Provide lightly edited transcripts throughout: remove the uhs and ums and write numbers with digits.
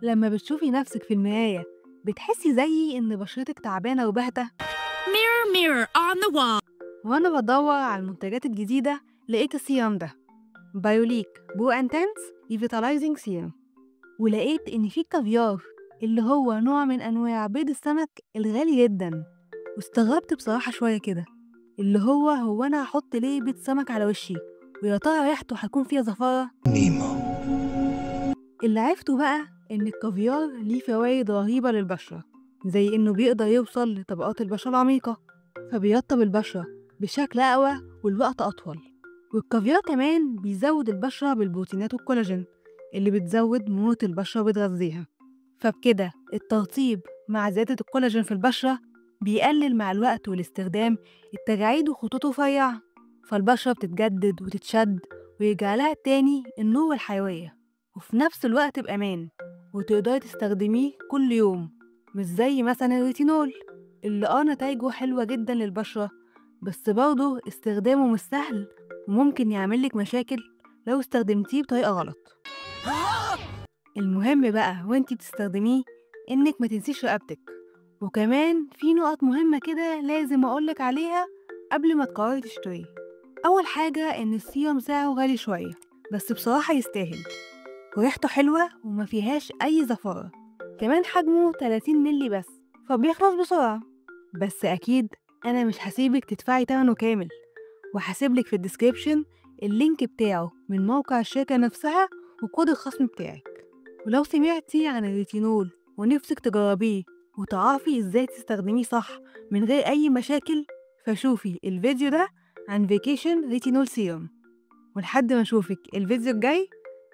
لما بتشوفي نفسك في المراية بتحسي زيي إن بشرتك تعبانة وباهتة؟ Mirror, mirror on the wall. وأنا بدور على المنتجات الجديدة لقيت السيرم ده، بايوليك بو انتنس ريفيتالايزنج سيرم، ولقيت إن في كافيار اللي هو نوع من أنواع بيض السمك الغالي جدا، واستغربت بصراحة شوية كده، اللي هو أنا هحط ليه بيض سمك على وشي ويا ترى ريحته هيكون فيها زفارة؟ نيمو. اللي عرفته بقى إن الكافيار ليه فوايد رهيبة للبشرة، زي إنه بيقدر يوصل لطبقات البشرة العميقة، فبيرطب البشرة بشكل أقوى والوقت أطول. والكافيار كمان بيزود البشرة بالبروتينات والكولاجين اللي بتزود مرونة البشرة وبتغذيها، فبكده الترطيب مع زيادة الكولاجين في البشرة بيقلل مع الوقت والاستخدام التجاعيد وخطوط رفيعة، فالبشرة بتتجدد وتتشد ويرجع لها تاني النور والحيوية، وفي نفس الوقت بأمان، وتقدري تستخدميه كل يوم، مش زي مثلا الريتينول اللي نتايجه حلوة جدا للبشرة، بس برضه استخدامه مش سهل وممكن يعملك مشاكل لو استخدمتيه بطريقة غلط. المهم بقى وانتي بتستخدميه انك ما تنسيش رقبتك، وكمان في نقط مهمة كده لازم اقولك عليها قبل ما تقرري تشتريه. اول حاجة ان السيرم سعره غالي شوية، بس بصراحة يستاهل، وريحته حلوة وما فيهاش اي زفارة، كمان حجمه 30 مللي بس فبيخلص بسرعة. بس اكيد انا مش هسيبك تدفعي تمنه كامل، وهسيبلك في الديسكريبشن اللينك بتاعه من موقع الشركة نفسها وكود الخصم بتاعك. ولو سمعتي عن الريتينول ونفسك تجربيه وتعرفي ازاي تستخدميه صح من غير اي مشاكل، فشوفي الفيديو ده عن فيكيشن ريتينول سيروم. ولحد ما اشوفك الفيديو الجاي،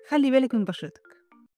خلي بالك من بشرتك.